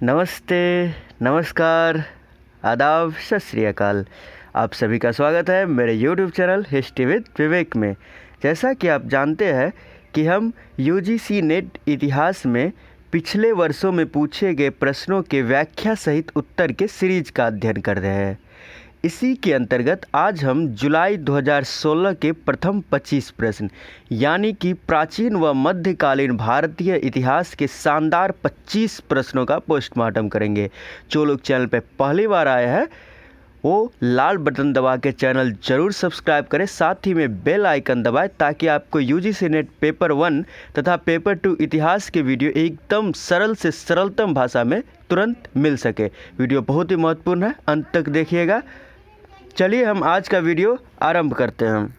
नमस्ते, नमस्कार, आदाब, सत श्री अकाल। आप सभी का स्वागत है मेरे YouTube चैनल हिस्ट्री विद विवेक में। जैसा कि आप जानते हैं कि हम UGC नेट इतिहास में पिछले वर्षों में पूछे गए प्रश्नों के व्याख्या सहित उत्तर के सीरीज का अध्ययन कर रहे हैं। इसी के अंतर्गत आज हम जुलाई 2016 के प्रथम 25 प्रश्न यानी कि प्राचीन व मध्यकालीन भारतीय इतिहास के शानदार 25 प्रश्नों का पोस्टमार्टम करेंगे। जो लोग चैनल पर पहली बार आए हैं वो लाल बटन दबा के चैनल ज़रूर सब्सक्राइब करें, साथ ही में बेल आइकन दबाएं ताकि आपको UGC नेट पेपर 1 तथा पेपर 2 इतिहास के वीडियो एकदम सरल से सरलतम भाषा में तुरंत मिल सके। वीडियो बहुत ही महत्वपूर्ण है, अंत तक देखिएगा। चलिए हम आज का वीडियो आरंभ करते हैं।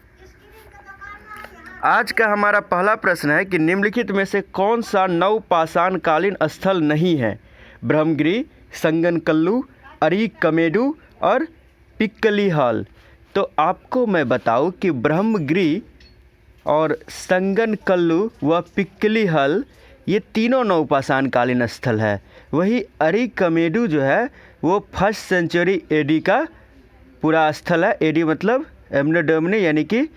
आज का हमारा पहला प्रश्न है कि निम्नलिखित में से कौन सा नवपाषाणकालीन स्थल नहीं है? ब्रह्मगिरी, संगनकल्लू, अरिकमेडु और पिक्कलीहाल। तो आपको मैं बताऊं कि ब्रह्मगिरी और संगनकल्लू व पिक्कलीहाल ये तीनों नवपाषाणकालीन स्थल है। वही अरिकमेडु जो है वो 1st सेंचुरी AD का पूरा स्थल है। AD मतलब एमने डोमिनी यानी कि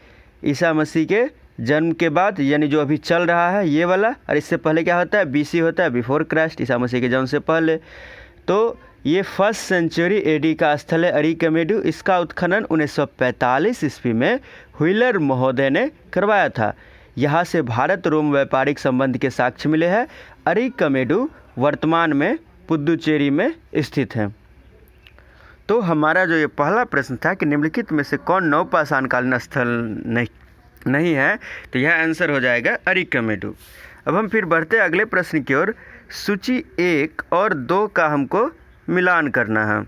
ईसा मसीह के जन्म के बाद, यानी जो अभी चल रहा है ये वाला। और इससे पहले क्या होता है? BC होता है, बिफोर क्राइस्ट, ईसा मसीह के जन्म से पहले। तो ये 1st सेंचुरी AD का स्थल है अरिकमेडु। इसका उत्खनन 1945 ईस्वी में व्हीलर महोदय ने करवाया था। यहाँ से भारत रोम व्यापारिक संबंध के साक्ष्य मिले हैं। अरिकमेडु वर्तमान में पुदुचेरी में स्थित है। तो हमारा जो ये पहला प्रश्न था कि निम्नलिखित में से कौन नवपाषाणकालीन स्थल नहीं है, तो यह आंसर हो जाएगा अरिकमेडु। अब हम फिर बढ़ते अगले प्रश्न की ओर। सूची 1 और 2 का हमको मिलान करना है।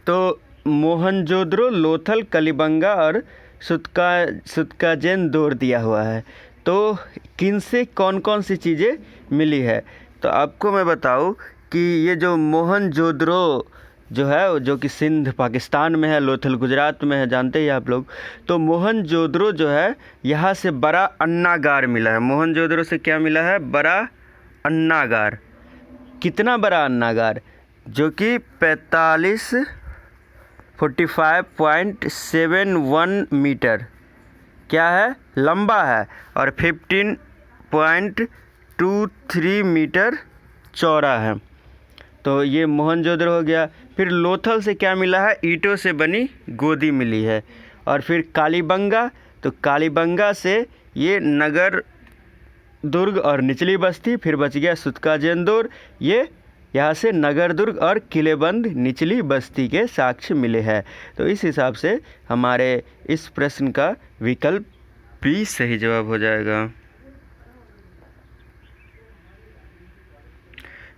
तो मोहनजोदड़ो, लोथल, कलिबंगा और सुत्काजेन दिया हुआ है। तो किन से कौन कौन सी चीज़ें मिली है? तो आपको मैं बताऊं कि ये जो मोहनजोदड़ो जो है, जो कि सिंध पाकिस्तान में है, लोथल गुजरात में है, जानते ही आप लोग। तो मोहनजोदड़ो जो है यहाँ से बड़ा अन्नागार मिला है। मोहनजोदड़ो से क्या मिला है? बड़ा अन्नागार। कितना बड़ा अन्नागार? जो कि 45.71 मीटर क्या है? लंबा है और 15.23 मीटर चौड़ा है। तो ये मोहनजोदड़ो हो गया। फिर लोथल से क्या मिला है? ईंटों से बनी गोदी मिली है। और फिर कालीबंगा, तो कालीबंगा से ये नगर दुर्ग और निचली बस्ती। फिर बच गया सुत्काजेंदोर, ये यहाँ से नगर दुर्ग और किलेबंद निचली बस्ती के साक्ष्य मिले हैं। तो इस हिसाब से हमारे इस प्रश्न का विकल्प B सही जवाब हो जाएगा।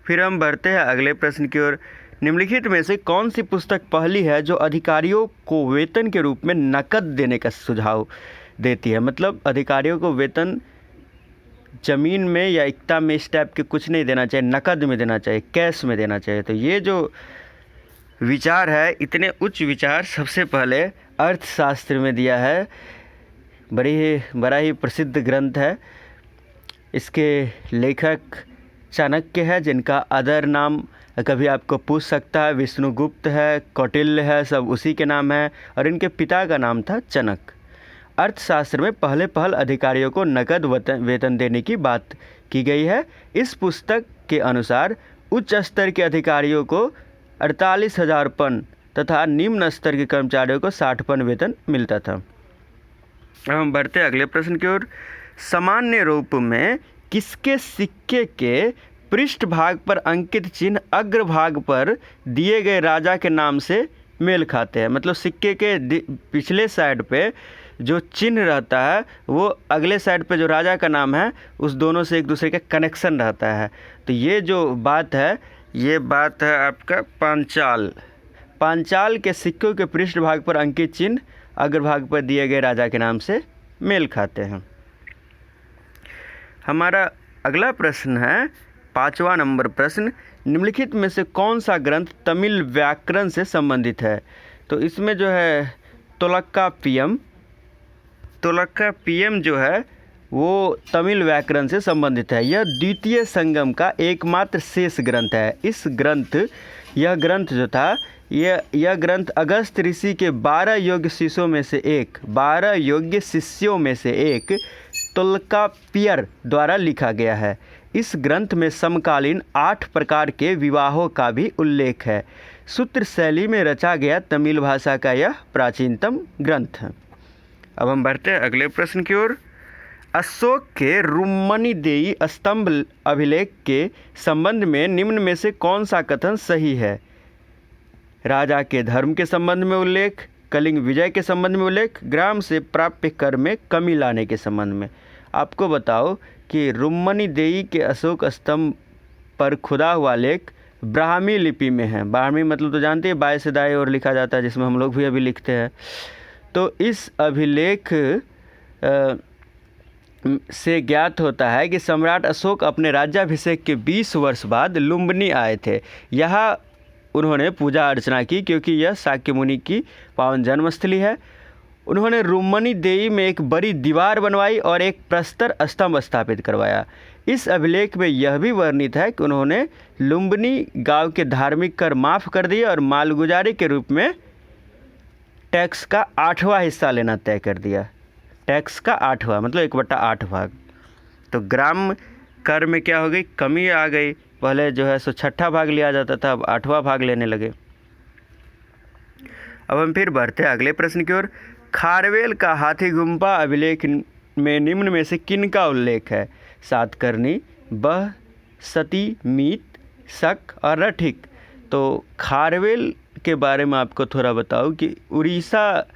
फिर हम बढ़ते हैं अगले प्रश्न की ओर। निम्नलिखित में से कौन सी पुस्तक पहली है जो अधिकारियों को वेतन के रूप में नकद देने का सुझाव देती है? मतलब अधिकारियों को वेतन ज़मीन में या इक्ता में इस टाइप के कुछ नहीं देना चाहिए, नकद में देना चाहिए, कैश में देना चाहिए। तो ये जो विचार है, इतने उच्च विचार सबसे पहले अर्थशास्त्र में दिया है। बड़ा ही प्रसिद्ध ग्रंथ है। इसके लेखक चाणक्य है, जिनका अदर नाम कभी आपको पूछ सकता है, विष्णुगुप्त है, कौटिल्य है, सब उसी के नाम है। और इनके पिता का नाम था चाणक्य। अर्थशास्त्र में पहल अधिकारियों को नकद वेतन देने की बात की गई है। इस पुस्तक के अनुसार उच्च स्तर के अधिकारियों को 48,000 पन तथा निम्न स्तर के कर्मचारियों को 60 पन वेतन मिलता था। अब हम बढ़ते अगले प्रश्न की ओर। सामान्य रूप में किसके सिक्के के पृष्ठभाग पर अंकित चिन्ह अग्रभाग पर दिए गए राजा के नाम से मेल खाते हैं? मतलब सिक्के के पिछले साइड पे जो चिन्ह रहता है वो अगले साइड पे जो राजा का नाम है उस दोनों से एक दूसरे का कनेक्शन रहता है। तो ये जो बात है, ये बात है आपका पांचाल के सिक्कों के पृष्ठभाग पर अंकित चिन्ह अग्रभाग पर दिए गए राजा के नाम से मेल खाते हैं। हमारा अगला प्रश्न है 5वां नंबर प्रश्न। निम्नलिखित में से कौन सा ग्रंथ तमिल व्याकरण से संबंधित है? तो इसमें जो है तोलक्कापियम जो है वो तमिल व्याकरण से संबंधित है। यह द्वितीय संगम का एकमात्र शेष ग्रंथ है। यह ग्रंथ जो था यह ग्रंथ अगस्त ऋषि के 12 योग्य शिष्यों में से एक तोल्काप्पियर द्वारा लिखा गया है। इस ग्रंथ में समकालीन 8 प्रकार के विवाहों का भी उल्लेख है। सूत्र शैली में रचा गया तमिल भाषा का यह प्राचीनतम ग्रंथ है। अब हम बढ़ते हैं अगले प्रश्न की ओर। अशोक के रुम्मणिदेयी स्तंभ अभिलेख के संबंध में निम्न में से कौन सा कथन सही है? राजा के धर्म के संबंध में उल्लेख, कलिंग विजय के संबंध में उल्लेख, ग्राम से प्राप्य कर में कमी लाने के संबंध में। आपको बताओ कि रुम्मणिदेयी के अशोक स्तंभ पर खुदा हुआ लेख ब्राह्मी लिपि में है। ब्राह्मी मतलब तो जानते हैं, बाएं से दाएं ओर लिखा जाता है, जिसमें हम लोग भी अभी लिखते हैं। तो इस अभिलेख से ज्ञात होता है कि सम्राट अशोक अपने राज्याभिषेक के 20 वर्ष बाद लुम्बिनी आए थे। यहाँ उन्होंने पूजा अर्चना की, क्योंकि यह शाक्य मुनि की पावन जन्मस्थली है। उन्होंने रुम्मणिदेयी में एक बड़ी दीवार बनवाई और एक प्रस्तर स्तंभ स्थापित करवाया। इस अभिलेख में यह भी वर्णित है कि उन्होंने लुम्बिनी गांव के धार्मिक कर माफ़ कर दिए और मालगुजारी के रूप में टैक्स का 8वां हिस्सा लेना तय कर दिया। टैक्स का 8वां मतलब 1/8 भाग। तो ग्राम कर में क्या हो गई, कमी आ गई। पहले जो है सो 6ठा भाग लिया जाता था, अब 8वां भाग लेने लगे। अब हम फिर बढ़ते हैं अगले प्रश्न की ओर। खारवेल का हाथी गुम्फा अभिलेख में निम्न में से किन का उल्लेख है? सातकर्णी, बह, सती, मीत, शक और रठिक। तो खारवेल के बारे में आपको थोड़ा बताऊं कि उड़ीसा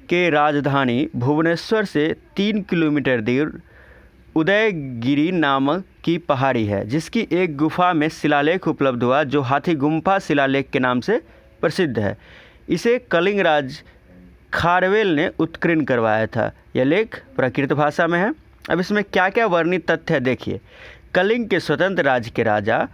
के राजधानी भुवनेश्वर से 3 किलोमीटर दूर उदयगिरी नामक की पहाड़ी है, जिसकी एक गुफा में शिलालेख उपलब्ध हुआ जो हाथी गुम्फा शिलालेख के नाम से प्रसिद्ध है। इसे कलिंग राज खारवेल ने उत्कीर्ण करवाया था। यह लेख प्राकृत भाषा में है। अब इसमें क्या क्या वर्णित तथ्य है देखिए। कलिंग के स्वतंत्र राज्य के राजा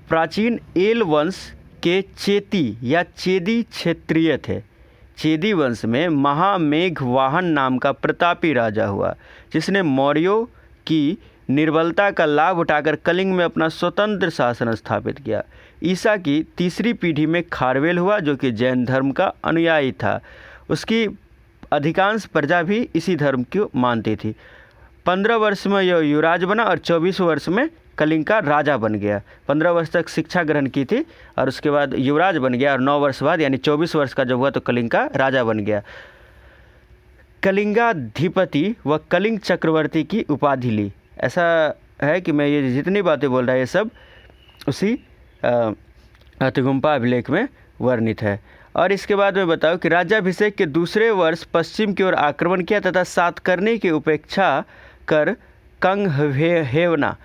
प्राचीन एल वंश के चेती या चेदी क्षेत्रीय थे। चेदी वंश में महामेघवाहन नाम का प्रतापी राजा हुआ, जिसने मौर्यों की निर्बलता का लाभ उठाकर कलिंग में अपना स्वतंत्र शासन स्थापित किया। ईसा की 3री पीढ़ी में खारवेल हुआ, जो कि जैन धर्म का अनुयायी था। उसकी अधिकांश प्रजा भी इसी धर्म को मानती थी। 15 वर्ष में यह युवराज बना और 24 वर्ष में कलिंग का राजा बन गया। 15 वर्ष तक शिक्षा ग्रहण की थी और उसके बाद युवराज बन गया, और 9 वर्ष बाद यानी 24 वर्ष का जब हुआ तो कलिंग का राजा बन गया। कलिंगाधिपति व कलिंग चक्रवर्ती की उपाधि ली। ऐसा है कि मैं ये जितनी बातें बोल रहा है ये सब उसी हाथीगुम्फा अभिलेख में वर्णित है। और इसके बाद मैं बताऊं कि राज्याभिषेक के दूसरे वर्ष पश्चिम की ओर आक्रमण किया तथा सातकर्णी की उपेक्षा कर कंगहवेना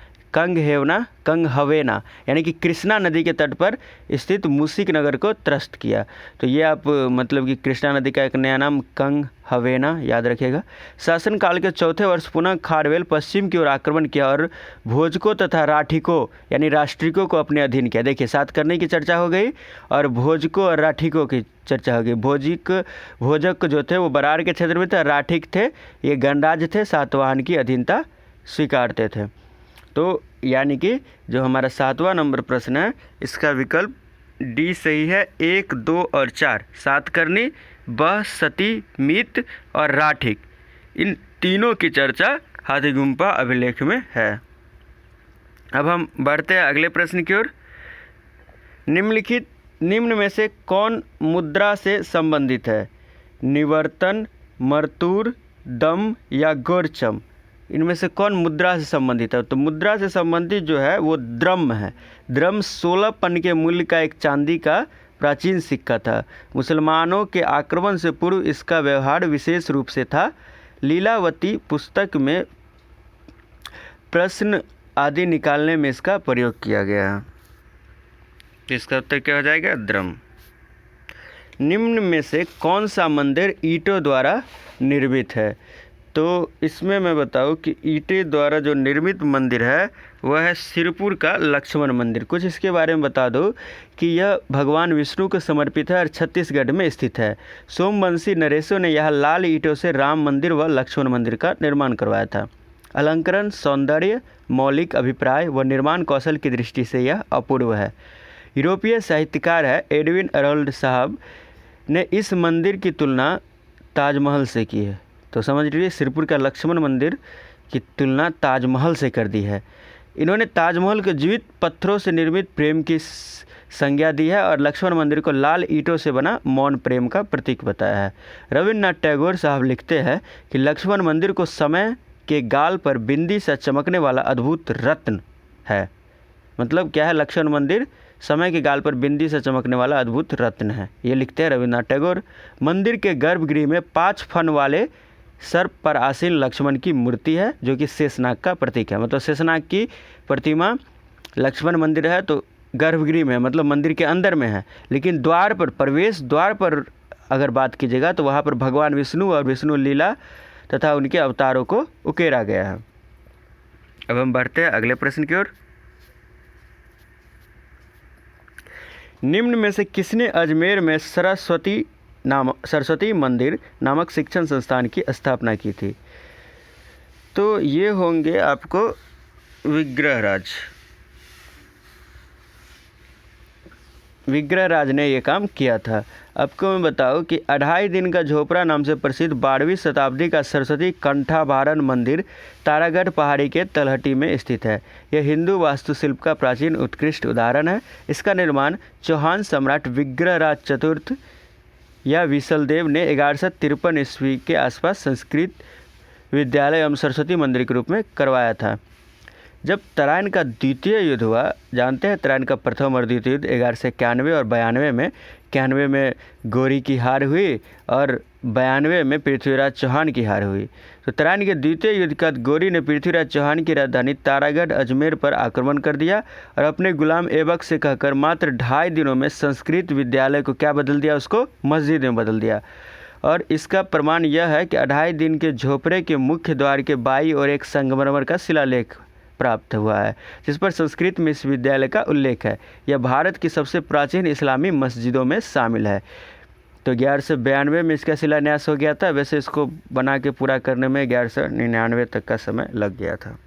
यानी कि कृष्णा नदी के तट पर स्थित मूसिक नगर को त्रस्त किया। तो ये आप मतलब कि कृष्णा नदी का एक नया नाम कंगहवेना याद रखिएगा। शासनकाल के चौथे वर्ष पुनः खारवेल पश्चिम की ओर आक्रमण किया और भोजकों तथा राठिकों यानी राष्ट्रिकों को अपने अधीन किया। देखिए, सातकर्णी की चर्चा हो गई और भोजकों और राठिकों की चर्चा हो गई। भोजक जो थे वो बरार के क्षेत्र में थे, राठिक थे ये गणराज्य थे, सातवाहन की अधीनता स्वीकारते थे। तो यानी कि जो हमारा 7वां नंबर प्रश्न है इसका विकल्प डी सही है। 1, 2 और 4 सातकर्णी, बह, सती, मीत और राठिक, इन तीनों की चर्चा हाथीगुम्फा अभिलेख में है। अब हम बढ़ते हैं अगले प्रश्न की ओर। निम्न में से कौन मुद्रा से संबंधित है? निवर्तन, मर्तूर, दम या गोरचम। इनमें से कौन मुद्रा से संबंधित है? तो मुद्रा से संबंधित जो है वो द्रम है। द्रम 16 पन के मूल्य का एक चांदी का प्राचीन सिक्का था। मुसलमानों के आक्रमण से पूर्व इसका व्यवहार विशेष रूप से था। लीलावती पुस्तक में प्रश्न आदि निकालने में इसका प्रयोग किया गया है। इसका उत्तर क्या हो जाएगा? द्रम। निम्न में से कौन सा मंदिर ईंटों द्वारा निर्मित है? तो इसमें मैं बताऊं कि ईंटें द्वारा जो निर्मित मंदिर है वह है सिरपुर का लक्ष्मण मंदिर। कुछ इसके बारे में बता दो कि यह भगवान विष्णु को समर्पित है और छत्तीसगढ़ में स्थित है। सोमवंशी नरेशों ने यहाँ लाल ईंटों से राम मंदिर व लक्ष्मण मंदिर का निर्माण करवाया था। अलंकरण, सौंदर्य, मौलिक अभिप्राय व निर्माण कौशल की दृष्टि से यह अपूर्व है। यूरोपीय साहित्यकार है एडविन अरोल्ड साहब ने इस मंदिर की तुलना ताजमहल से की है। तो समझ लीजिए, सिरपुर का लक्ष्मण मंदिर की तुलना ताजमहल से कर दी है। इन्होंने ताजमहल को जीवित पत्थरों से निर्मित प्रेम की संज्ञा दी है और लक्ष्मण मंदिर को लाल ईंटों से बना मौन प्रेम का प्रतीक बताया है। रविन्द्रनाथ टैगोर साहब लिखते हैं कि लक्ष्मण मंदिर को समय के गाल पर बिंदी से चमकने वाला अद्भुत रत्न है। मतलब क्या है, लक्ष्मण मंदिर समय के गाल पर बिंदी से चमकने वाला अद्भुत रत्न है, ये लिखते हैं रविन्द्रनाथ टैगोर। मंदिर के गर्भगृह में 5 फन वाले सर्प पर आसीन लक्ष्मण की मूर्ति है, जो कि शेषनाग का प्रतीक है। मतलब शेषनाग की प्रतिमा लक्ष्मण मंदिर है तो गर्भगृह में, मतलब मंदिर के अंदर में है, लेकिन द्वार पर, प्रवेश द्वार पर अगर बात कीजिएगा तो वहाँ पर भगवान विष्णु और विष्णु लीला तथा उनके अवतारों को उकेरा गया है। अब हम बढ़ते हैं अगले प्रश्न की ओर। निम्न में से किसने अजमेर में सरस्वती मंदिर नामक शिक्षण संस्थान की स्थापना की थी? तो ये होंगे आपको विग्रहराज ने ये काम किया था। आपको मैं बताऊं कि 2.5 दिन का झोपड़ा नाम से प्रसिद्ध 12वीं शताब्दी का सरस्वती कंठाभारण मंदिर तारागढ़ पहाड़ी के तलहटी में स्थित है। यह हिंदू वास्तुशिल्प का प्राचीन उत्कृष्ट उदाहरण है। इसका निर्माण चौहान सम्राट विग्रहराज चतुर्थ या विशलदेव ने 1153 ईस्वी के आसपास संस्कृत विद्यालय एवं सरस्वती मंदिर के रूप में करवाया था। जब तराइन का द्वितीय युद्ध हुआ, जानते हैं तराइन का प्रथम और द्वितीय युद्ध 1191 और 92 में, 91 में गौरी की हार हुई और 92 में पृथ्वीराज चौहान की हार हुई। तो तराइन के द्वितीय युद्ध का गौरी ने पृथ्वीराज चौहान की राजधानी तारागढ़ अजमेर पर आक्रमण कर दिया और अपने गुलाम ऐबक से कहकर मात्र 2.5 दिनों में संस्कृत विद्यालय को क्या बदल दिया, उसको मस्जिद में बदल दिया। और इसका प्रमाण यह है कि 2.5 दिन के झोपड़े के मुख्य द्वार के बाईं ओर एक संगमरमर का शिलालेख प्राप्त हुआ है, जिस पर संस्कृत विश्वविद्यालय का उल्लेख है। यह भारत की सबसे प्राचीन इस्लामी मस्जिदों में शामिल है। तो 1192 में इसका शिलान्यास हो गया था। वैसे इसको बना के पूरा करने में 1199 तक का समय लग गया था।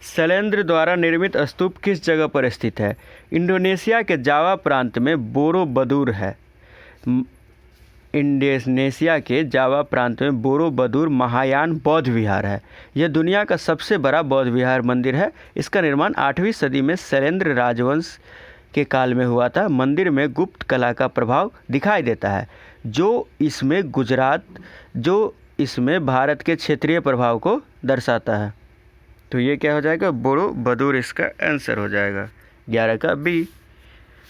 शैलेंद्र द्वारा निर्मित स्तूप किस जगह पर स्थित है? इंडोनेशिया के जावा प्रांत में बोरोबदूर है। इंडोनेशिया के जावा प्रांत में बोरोबदूर महायान बौद्ध विहार है। यह दुनिया का सबसे बड़ा बौद्ध विहार मंदिर है। इसका निर्माण 8वीं सदी में शैलेंद्र राजवंश के काल में हुआ था। मंदिर में गुप्त कला का प्रभाव दिखाई देता है, जो इसमें भारत के क्षेत्रीय प्रभाव को दर्शाता है। तो ये क्या हो जाएगा, बोरोबदूर इसका आंसर हो जाएगा 11 का बी।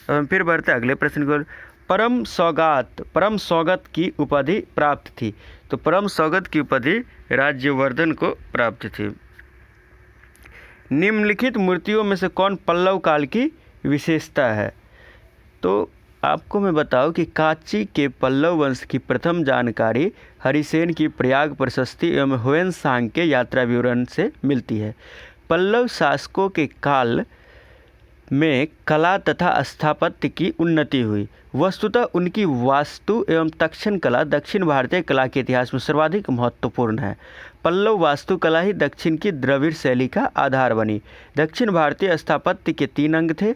अब हम फिर बढ़ते अगले प्रश्न की ओर। परम सौगत की उपाधि प्राप्त थी। तो परम सौगत की उपाधि राज्यवर्धन को प्राप्त थी। निम्नलिखित मूर्तियों में से कौन पल्लव काल की विशेषता है? तो आपको मैं बताऊं कि कांची के पल्लव वंश की प्रथम जानकारी हरिसेन की प्रयाग प्रशस्ति एवं ह्वेनसांग के यात्रा विवरण से मिलती है। पल्लव शासकों के काल में कला तथा स्थापत्य की उन्नति हुई। वस्तुतः उनकी वास्तु एवं तक्षण कला दक्षिण भारतीय कला के इतिहास में सर्वाधिक महत्वपूर्ण है। पल्लव वास्तुकला ही दक्षिण की द्रविड़ शैली का आधार बनी। दक्षिण भारतीय स्थापत्य के 3 अंग थे,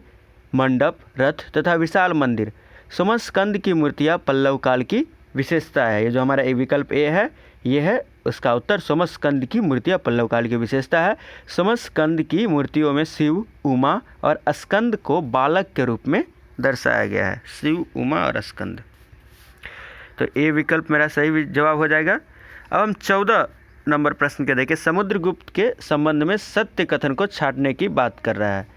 मंडप, रथ तथा विशाल मंदिर। समस्कंद की मूर्तियाँ पल्लव काल की विशेषता है। ये जो हमारा एक विकल्प ए है, ये है उसका उत्तर। समस्कंद की मूर्तियाँ पल्लव काल की विशेषता है। समस्कंद की मूर्तियों में शिव, उमा और स्कंद को बालक के रूप में दर्शाया गया है। शिव, उमा और स्कंद। तो ए विकल्प मेरा सही जवाब हो जाएगा। अब हम 14 नंबर प्रश्न के देखें। समुद्रगुप्त के संबंध में सत्य कथन को छांटने की बात कर रहा है।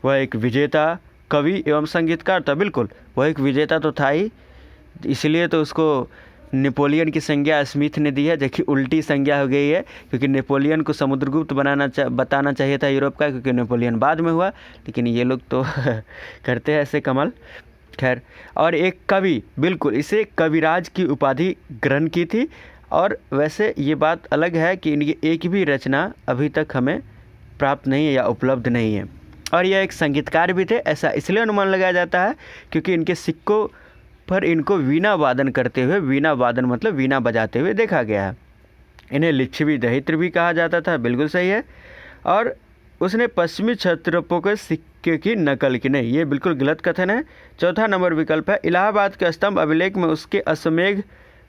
वह एक विजेता, कवि एवं संगीतकार था। बिल्कुल, वह एक विजेता तो था ही, इसलिए तो उसको नेपोलियन की संज्ञा स्मिथ ने दी है, जो कि उल्टी संज्ञा हो गई है, क्योंकि नेपोलियन को समुद्रगुप्त बताना चाहिए था यूरोप का, क्योंकि नेपोलियन बाद में हुआ, लेकिन ये लोग तो करते हैं ऐसे कमाल। खैर, और एक कवि, बिल्कुल इसे कविराज की उपाधि ग्रहण की थी। और वैसे ये बात अलग है कि इनकी एक भी रचना अभी तक हमें प्राप्त नहीं है या उपलब्ध नहीं है। और यह एक संगीतकार भी थे। ऐसा इसलिए अनुमान लगाया जाता है क्योंकि इनके सिक्कों पर इनको वीणा वादन करते हुए, वीणा वादन मतलब वीणा बजाते हुए देखा गया है। इन्हें लिच्छवी दहित्र भी कहा जाता था, बिल्कुल सही है। और उसने पश्चिमी क्षत्रपों के सिक्के की नकल की, नहीं ये बिल्कुल गलत कथन है। चौथा नंबर विकल्प है इलाहाबाद के स्तंभ अभिलेख में उसके अश्वमेध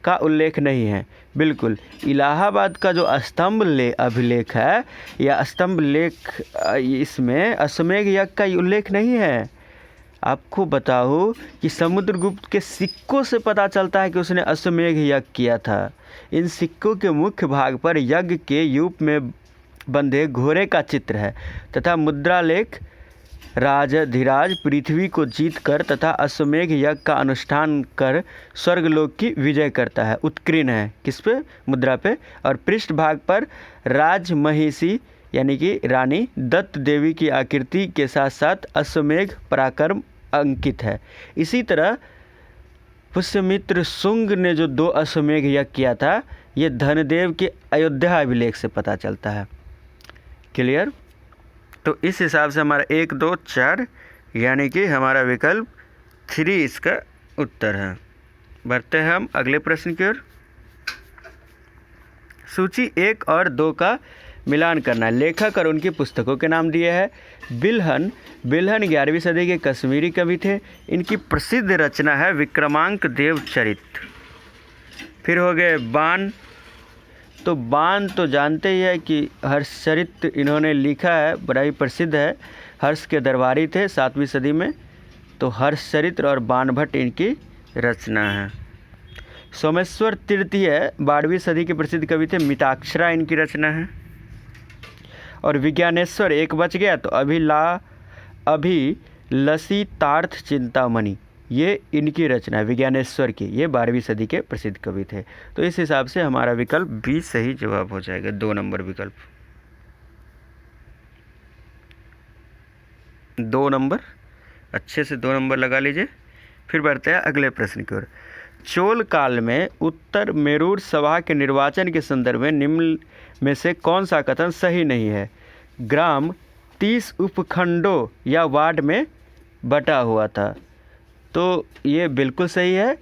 का उल्लेख नहीं है। बिल्कुल, इलाहाबाद का जो स्तंभ अभिलेख है या स्तंभ लेख, इसमें अश्वमेध यज्ञ का उल्लेख नहीं है। आपको बताओ कि समुद्रगुप्त के सिक्कों से पता चलता है कि उसने अश्वमेध यज्ञ किया था। इन सिक्कों के मुख्य भाग पर यज्ञ के यूप में बंधे घोड़े का चित्र है तथा मुद्रा लेख राजाधिराज पृथ्वी को जीत कर तथा अश्वमेध यज्ञ का अनुष्ठान कर स्वर्गलोक की विजय करता है। उत्कीर्ण है किस पे? मुद्रा पे। और पृष्ठ भाग पर राजमहिषी यानी कि रानी दत्त देवी की आकृति के साथ साथ अश्वमेध पराक्रम अंकित है। इसी तरह पुष्यमित्र शुंग ने जो 2 अश्वमेध यज्ञ किया था, ये धनदेव के अयोध्या अभिलेख से पता चलता है। क्लियर? तो इस हिसाब से हमारा 1, 2, 4 यानी कि हमारा विकल्प 3 इसका उत्तर है। बढ़ते हैं हम अगले प्रश्न की ओर। सूची 1 और 2 का मिलान करना है। लेखक और उनकी पुस्तकों के नाम दिए हैं। बिल्हन 11वीं सदी के कश्मीरी कवि थे। इनकी प्रसिद्ध रचना है विक्रमांक देव चरित। फिर हो गए बाण, तो बाण तो जानते ही है कि हर्षचरित इन्होंने लिखा है, बड़ा ही प्रसिद्ध है। हर्ष के दरबारी थे 7वीं सदी में, तो हर्षचरित्र और बाणभट्ट इनकी रचना है। सोमेश्वर तृतीय 12वीं सदी के प्रसिद्ध कवि थे, मिताक्षरा इनकी रचना है। और विज्ञानेश्वर एक बच गया, तो अभिलषितार्थ चिंतामणि ये इनकी रचना है विज्ञानेश्वर की, ये 12वीं सदी के प्रसिद्ध कवि थे। तो इस हिसाब से हमारा विकल्प बी सही जवाब हो जाएगा, 2 नंबर विकल्प। 2 नंबर, अच्छे से 2 नंबर लगा लीजिए। फिर बढ़ते हैं अगले प्रश्न की ओर। चोल काल में उत्तर मेरूर सभा के निर्वाचन के संदर्भ में निम्न में से कौन सा कथन सही नहीं है? ग्राम 30 उपखंडों या वार्ड में बटा हुआ था, तो ये बिल्कुल सही है।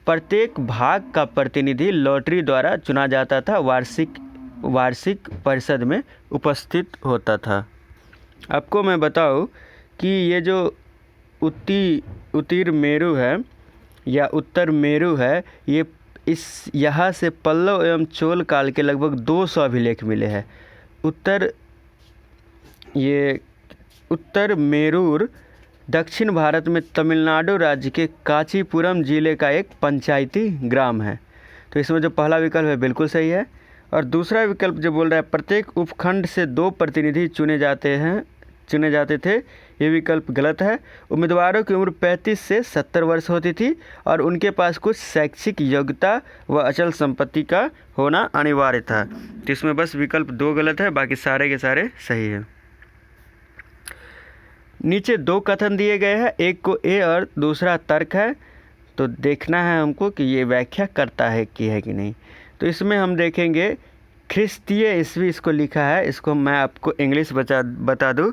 प्रत्येक भाग का प्रतिनिधि लॉटरी द्वारा चुना जाता था, वार्षिक परिषद में उपस्थित होता था। आपको मैं बताऊं कि ये जो उत्तर मेरू है या उत्तर मेरू है, ये यहाँ से पल्लव एवं चोल काल के लगभग 200 अभिलेख मिले हैं। उत्तर मेरूर दक्षिण भारत में तमिलनाडु राज्य के कांचीपुरम जिले का एक पंचायती ग्राम है। तो इसमें जो पहला विकल्प है बिल्कुल सही है। और दूसरा विकल्प जो बोल रहा है प्रत्येक उपखंड से 2 प्रतिनिधि चुने जाते थे, ये विकल्प गलत है। उम्मीदवारों की उम्र 35 से 70 वर्ष होती थी और उनके पास कुछ शैक्षिक योग्यता व अचल संपत्ति का होना अनिवार्य था। तो इसमें बस विकल्प 2 गलत है, बाकी सारे के सारे सही है। नीचे 2 कथन दिए गए हैं, एक को ए और दूसरा तर्क है, तो देखना है हमको कि ये व्याख्या करता है कि नहीं। तो इसमें हम देखेंगे ख्रिस्तीय ईस्वी इसको लिखा है, इसको मैं आपको इंग्लिश बता दूँ,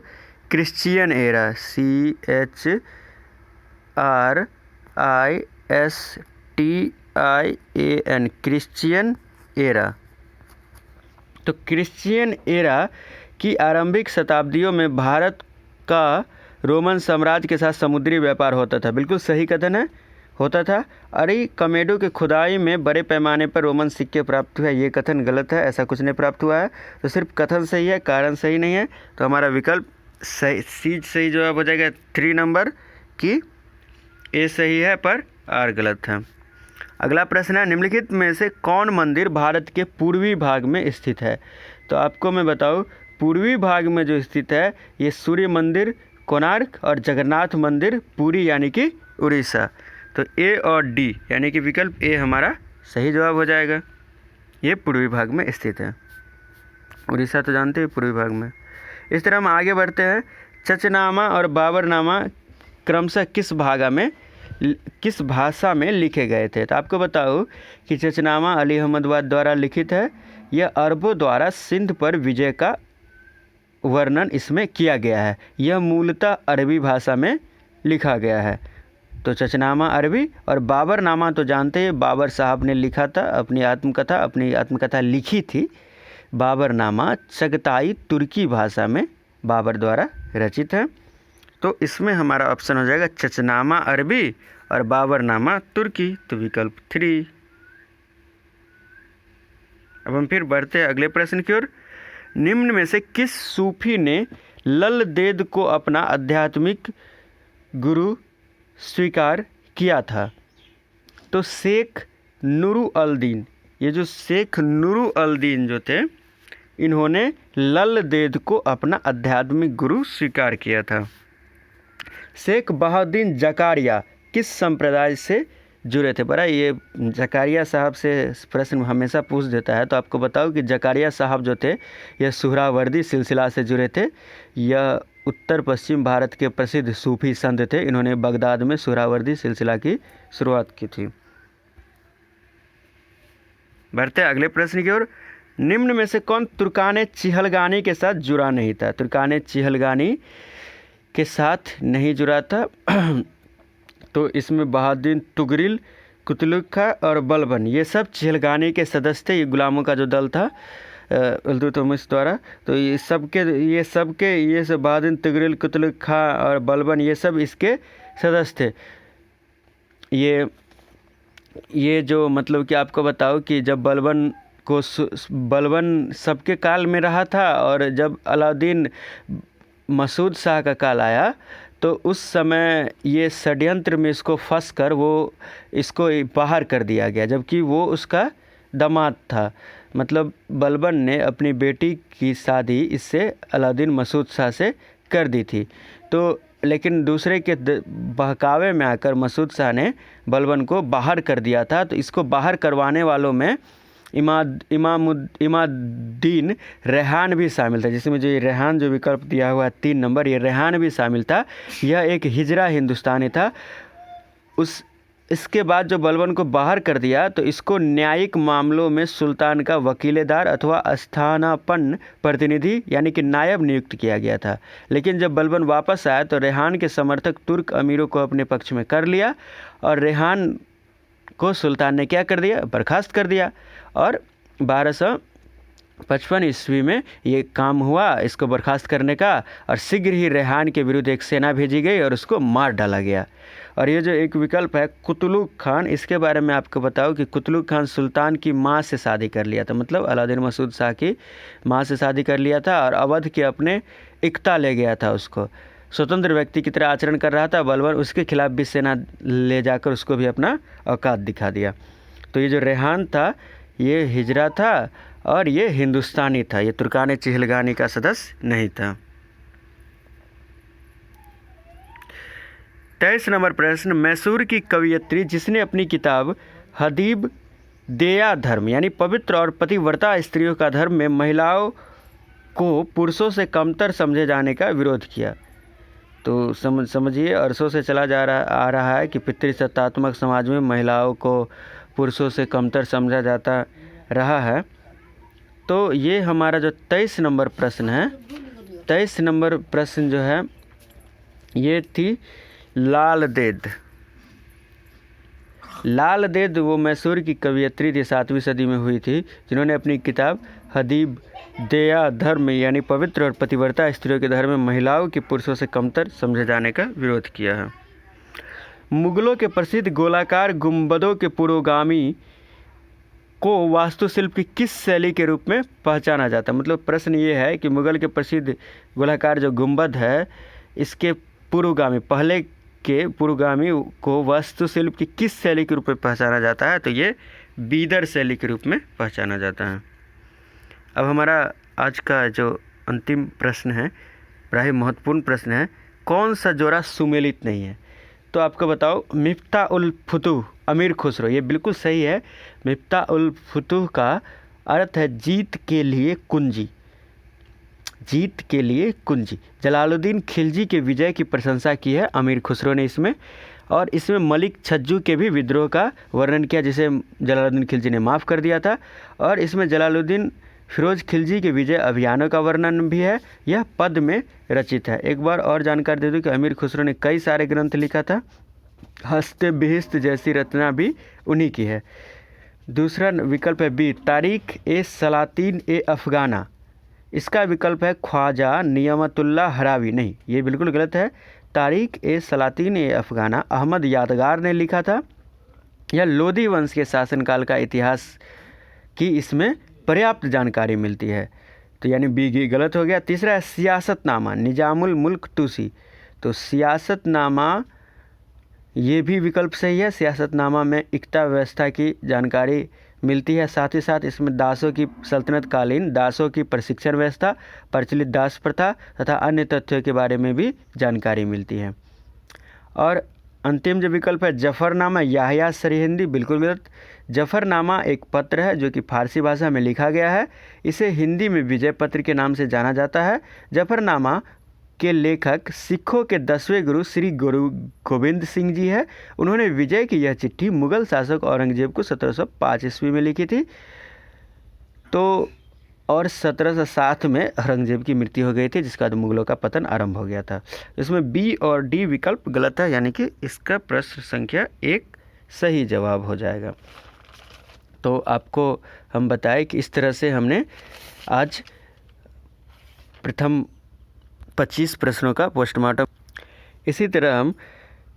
Christian era, CHRISTIAN, Christian era. तो क्रिश्चियन एरा की आरंभिक शताब्दियों में भारत का रोमन साम्राज्य के साथ समुद्री व्यापार होता था, बिल्कुल सही कथन है, होता था। अरिकमेडो के खुदाई में बड़े पैमाने पर रोमन सिक्के प्राप्त हुए, ये कथन गलत है, ऐसा कुछ नहीं प्राप्त हुआ है। तो सिर्फ कथन सही है, कारण सही नहीं है। तो हमारा विकल्प सही जवाब हो जाएगा 3 नंबर की ए सही है पर आर गलत है। अगला प्रश्न है निम्नलिखित में से कौन मंदिर भारत के पूर्वी भाग में स्थित है? तो आपको मैं बताऊं, पूर्वी भाग में जो स्थित है ये सूर्य मंदिर, कोणार्क और जगन्नाथ मंदिर पुरी यानी कि उड़ीसा। तो ए और डी यानी कि विकल्प ए हमारा सही जवाब हो जाएगा, ये पूर्वी भाग में स्थित है। उड़ीसा तो जानते हैं पूर्वी भाग में। इस तरह हम आगे बढ़ते हैं। चचनामा और बाबरनामा क्रमशः किस भाषा में लिखे गए थे? तो आपको बताओ कि चचनामा अली अहमद वाद द्वारा लिखित है। यह अरबों द्वारा सिंध पर विजय का वर्णन इसमें किया गया है। यह मूलतः अरबी भाषा में लिखा गया है। तो चचनामा अरबी, और बाबरनामा तो जानते हैं, बाबर साहब ने लिखा था अपनी आत्मकथा लिखी थी। बाबरनामा चगताई तुर्की भाषा में बाबर द्वारा रचित है। तो इसमें हमारा ऑप्शन हो जाएगा चचनामा अरबी और बाबरनामा तुर्की, तो विकल्प 3। अब हम फिर बढ़ते हैं अगले प्रश्न की ओर। निम्न में से किस सूफी ने लल देद को अपना आध्यात्मिक गुरु स्वीकार किया था? तो शेख नूरू अल दीन। ये जो शेख नूरू अल दीन जो थे, इन्होंने लल देद को अपना आध्यात्मिक गुरु स्वीकार किया था। शेख बहाउद्दीन जकारिया किस संप्रदाय से जुड़े थे? बड़ा ये जकारिया साहब से प्रश्न हमेशा पूछ देता है, तो आपको बताओ कि जकारिया साहब जो थे, यह सुहरावर्दी सिलसिला से जुड़े थे। यह उत्तर पश्चिम भारत के प्रसिद्ध सूफी संत थे। इन्होंने बगदाद में सुहरावर्दी सिलसिला की शुरुआत की थी। बढ़ते अगले प्रश्न की ओर। निम्न में से कौन तुर्कान चिहलगानी के साथ जुड़ा नहीं था? तुर्कान चिहलगानी के साथ नहीं जुड़ा था। तो इसमें बहाउद्दीन तुगरिल, कुतलुक खां और बलबन, ये सब चिहलगानी के सदस्य थे। ये गुलामों का जो दल था इल्तुतमिश द्वारा, तो ये सब बहाउद्दीन तुगरिल, कुतलुक खां और बलबन, ये सब इसके सदस्य थे। ये जो मतलब कि आपको बताओ कि जब बलबन सबके काल में रहा था, और जब अलाउद्दीन मसूद शाह का काल आया, तो उस समय ये षड्यंत्र में इसको फंस कर इसको बाहर कर दिया गया, जबकि वो उसका दामाद था। मतलब बलबन ने अपनी बेटी की शादी इससे अलाउद्दीन मसूद शाह से कर दी थी। तो लेकिन दूसरे के बहकावे में आकर मसूद शाह ने बलबन को बाहर कर दिया था। तो इसको बाहर करवाने वालों में इमादुद्दीन रेहान भी शामिल था, जिसमें जो ये रेहान जो विकल्प दिया हुआ है 3 नंबर, ये रेहान भी शामिल था। यह एक हिजरा हिंदुस्तानी था। इसके बाद जो बलबन को बाहर कर दिया, तो इसको न्यायिक मामलों में सुल्तान का वकीलेदार अथवा स्थानापन्न प्रतिनिधि यानी कि नायब नियुक्त किया गया था। लेकिन जब बलबन वापस आया, तो रेहान के समर्थक तुर्क अमीरों को अपने पक्ष में कर लिया, और रेहान को सुल्तान ने क्या कर दिया? बर्खास्त कर दिया। और 1255 ईस्वी में ये काम हुआ इसको बर्खास्त करने का, और शीघ्र ही रेहान के विरुद्ध एक सेना भेजी गई और उसको मार डाला गया। और ये जो एक विकल्प है कुतलुक खान, इसके बारे में आपको बताओ कि कुतलुक खान सुल्तान की माँ से शादी कर लिया था। मतलब अलाउद्दीन मसूद शाह की माँ से शादी कर लिया था, और अवध के अपने इक्ता ले गया था। उसको स्वतंत्र व्यक्ति की तरह आचरण कर रहा था। बलबन उसके खिलाफ भी सेना ले जाकर उसको भी अपना औकात दिखा दिया। तो ये जो रेहान था, ये हिजरा था और ये हिंदुस्तानी था। ये तुर्कान चिहलगानी का सदस्य नहीं था। 23 नंबर प्रश्न। मैसूर की कवयित्री जिसने अपनी किताब हदीब देया धर्म यानी पवित्र और पतिव्रता स्त्रियों का धर्म में महिलाओं को पुरुषों से कमतर समझे जाने का विरोध किया। तो समझिए, अरसों से आ रहा है कि पितृसत्तात्मक समाज में महिलाओं को पुरुषों से कमतर समझा जाता रहा है। तो ये हमारा जो 23 नंबर प्रश्न है, 23 नंबर प्रश्न जो है ये थी लाल देद वो मैसूर की कवयित्री थी, 7वीं सदी में हुई थी, जिन्होंने अपनी किताब हदीब देया धर्म यानी पवित्र और पतिव्रता स्त्रियों के धर्म में महिलाओं की पुरुषों से कमतर समझे जाने का विरोध किया है। मुगलों के प्रसिद्ध गोलाकार गुंबदों के पुरोगामी को वास्तुशिल्प की किस शैली के रूप में पहचाना जाता है? मतलब प्रश्न ये है कि मुगल के प्रसिद्ध गोलाकार जो गुंबद है, इसके पुरोगामी, पहले के पुरोगामी को वास्तुशिल्प की किस शैली के रूप में पहचाना जाता है? तो ये बीदर शैली के रूप में पहचाना जाता है। अब हमारा आज का जो अंतिम प्रश्न है, बड़ा ही महत्वपूर्ण प्रश्न है, कौन सा जोड़ा सुमेलित नहीं है? तो आपको बताओ, मिफ्ता उल फुतूह अमीर खुसरो, ये बिल्कुल सही है। मिफ्ता उल फुतूह का अर्थ है जीत के लिए कुंजी, जीत के लिए कुंजी। जलालुद्दीन खिलजी के विजय की प्रशंसा की है अमीर खुसरो ने इसमें, और इसमें मलिक छज्जू के भी विद्रोह का वर्णन किया, जिसे जलालुद्दीन खिलजी ने माफ़ कर दिया था। और इसमें जलालुद्दीन फिरोज खिलजी के विजय अभियानों का वर्णन भी है। यह पद में रचित है। एक बार और जानकारी दे दूं कि अमीर खुसरो ने कई सारे ग्रंथ लिखा था। हस्ते बिहिस्त जैसी रचना भी उन्हीं की है। दूसरा विकल्प है बी, तारिक ए सलातीन ए अफ़गाना। इसका विकल्प है ख्वाजा नियमतुल्लाह हरावी। नहीं, ये बिल्कुल गलत है। तारिक ए सलातीन ए अफ़गाना अहमद यादगार ने लिखा था। यह लोदी वंश के शासनकाल का इतिहास की इसमें पर्याप्त जानकारी मिलती है, तो यानी बी गलत हो गया। तीसरा है सियासतनामा निजामुल मुल्क तुसी। तो सियासतनामा ये भी विकल्प सही है। सियासतनामा में इक्ता व्यवस्था की जानकारी मिलती है, साथ ही साथ इसमें दासों की सल्तनत कालीन दासों की प्रशिक्षण व्यवस्था, प्रचलित दास प्रथा तथा अन्य तथ्यों के बारे में भी जानकारी मिलती है। और अंतिम जो विकल्प है जफ़रनामा याहया सरहिंदी, बिल्कुल गलत। जफ़रनामा एक पत्र है जो कि फारसी भाषा में लिखा गया है। इसे हिंदी में विजय पत्र के नाम से जाना जाता है। जफ़रनामा के लेखक सिखों के 10वें गुरु श्री गुरु गोविंद सिंह जी है। उन्होंने विजय की यह चिट्ठी मुग़ल शासक औरंगजेब को 1705 ईस्वी में लिखी थी। तो और 1707 में औरंगजेब की मृत्यु हो गई थी, जिसके बाद मुग़लों का पतन आरंभ हो गया था। इसमें बी और डी विकल्प गलत है, यानी कि इसका प्रश्न संख्या 1 सही जवाब हो जाएगा। तो आपको हम बताएं कि इस तरह से हमने आज प्रथम 25 प्रश्नों का पोस्टमार्टम। इसी तरह हम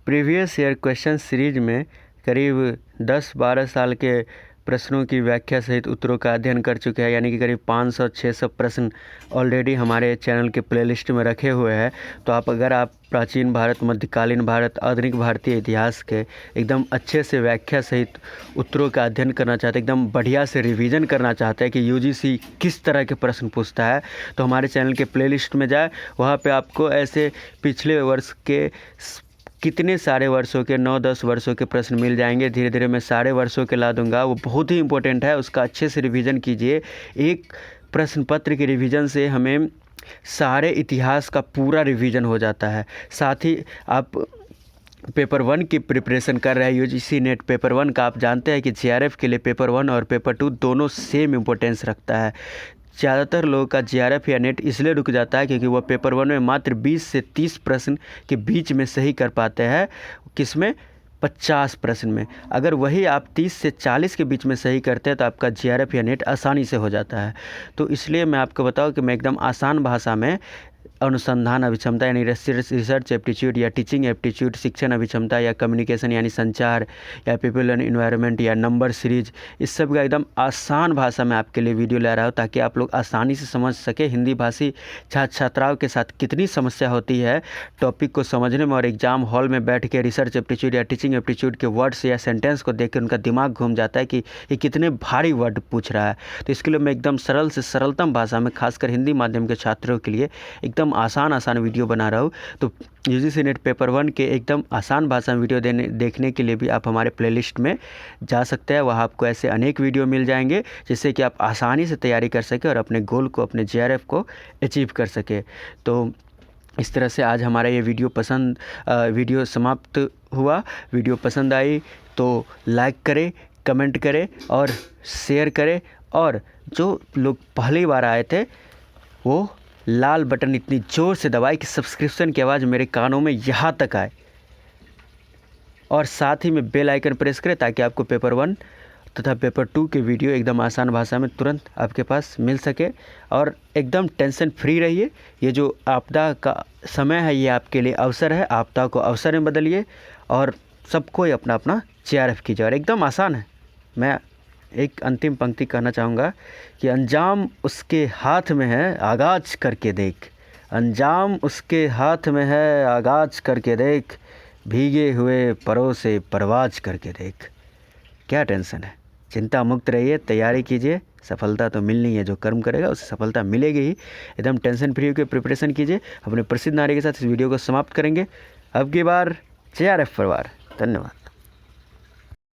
प्रीवियस ईयर क्वेश्चन सीरीज में करीब 10-12 साल के प्रश्नों की व्याख्या सहित उत्तरों का अध्ययन कर चुके हैं, यानी कि करीब 500-600 प्रश्न ऑलरेडी हमारे चैनल के प्लेलिस्ट में रखे हुए हैं। तो अगर आप प्राचीन भारत, मध्यकालीन भारत, आधुनिक भारतीय इतिहास के एकदम अच्छे से व्याख्या सहित उत्तरों का अध्ययन करना चाहते हैं, एकदम बढ़िया से रिवीजन करना चाहते हैं कि यूजीसी किस तरह के प्रश्न पूछता है, तो हमारे चैनल के प्लेलिस्ट में जाए। वहाँ पे आपको ऐसे पिछले वर्ष के कितने सारे वर्षों के 9-10 वर्षों के प्रश्न मिल जाएंगे। धीरे धीरे मैं सारे वर्षों के ला दूंगा, वो बहुत ही इंपॉर्टेंट है, उसका अच्छे से रिवीजन कीजिए। एक प्रश्न पत्र के रिवीजन से हमें सारे इतिहास का पूरा रिवीजन हो जाता है। साथ ही आप पेपर 1 की प्रिपरेशन कर रहे हैं, यूजीसी नेट पेपर 1 का, आप जानते हैं कि जीआरएफ के लिए पेपर 1 और पेपर 2 दोनों सेम इम्पोर्टेंस रखता है। ज़्यादातर लोगों का जीआरएफ या नेट इसलिए रुक जाता है क्योंकि वह पेपर 1 में मात्र 20 से 30 प्रश्न के बीच में सही कर पाते हैं। किसमें? 50 प्रश्न में। अगर वही आप 30 से 40 के बीच में सही करते हैं तो आपका जीआरएफ या नेट आसानी से हो जाता है। तो इसलिए मैं आपको बताऊं कि मैं एकदम आसान भाषा में अनुसंधान अभिक्षमता यानी रिसर्च एप्टीट्यूड या टीचिंग एप्टीट्यूड, शिक्षण अभिक्षमता या कम्युनिकेशन यानी संचार या पीपल एंड एनवायरनमेंट या नंबर सीरीज, इस सब का एकदम आसान भाषा में आपके लिए वीडियो ला रहा हूँ ताकि आप लोग आसानी से समझ सके। हिंदी भाषी छात्र छात्राओं के साथ कितनी समस्या होती है टॉपिक को समझने में, और एग्जाम हॉल में बैठ के रिसर्च एप्टीट्यूड या टीचिंग एप्टीट्यूड के वर्ड्स या सेंटेंस को देख के उनका दिमाग घूम जाता है कि ये कितने भारी वर्ड पूछ रहा है। तो इसके लिए मैं एकदम सरल से सरलतम भाषा में, खासकर हिंदी माध्यम के छात्रों के लिए एकदम आसान वीडियो बना रहा हूँ। तो यूजीसी नेट पेपर 1 के एकदम आसान भाषा में वीडियो देखने के लिए भी आप हमारे प्लेलिस्ट में जा सकते हैं। वहाँ आपको ऐसे अनेक वीडियो मिल जाएंगे जिससे कि आप आसानी से तैयारी कर सके और अपने गोल को, अपने जीआरएफ को अचीव कर सके। तो इस तरह से आज हमारा ये वीडियो समाप्त हुआ। वीडियो पसंद आई तो लाइक करें, कमेंट करें और शेयर करें, और जो लोग पहली बार आए थे वो लाल बटन इतनी ज़ोर से दबाए कि सब्सक्रिप्शन की आवाज़ मेरे कानों में यहाँ तक आए, और साथ ही में बेल आइकन प्रेस करें ताकि आपको पेपर 1 तथा पेपर 2 के वीडियो एकदम आसान भाषा में तुरंत आपके पास मिल सके। और एकदम टेंशन फ्री रहिए। ये जो आपदा का समय है ये आपके लिए अवसर है, आपदा को अवसर में बदलिए और सबको अपना अपना जीआरएफ कीजिए, और एकदम आसान है। मैं एक अंतिम पंक्ति कहना चाहूँगा कि अंजाम उसके हाथ में है, आगाज करके देख। अंजाम उसके हाथ में है, आगाज करके देख। भीगे हुए परों से परवाज करके देख। क्या टेंशन है? चिंता मुक्त रहिए, तैयारी कीजिए। सफलता तो मिलनी है, जो कर्म करेगा उसे सफलता मिलेगी ही। एकदम टेंशन फ्री होकर प्रिपरेशन कीजिए। अपने प्रसिद्ध नारी के साथ इस वीडियो को समाप्त करेंगे। अब की बार जीआरएफ परिवार। धन्यवाद।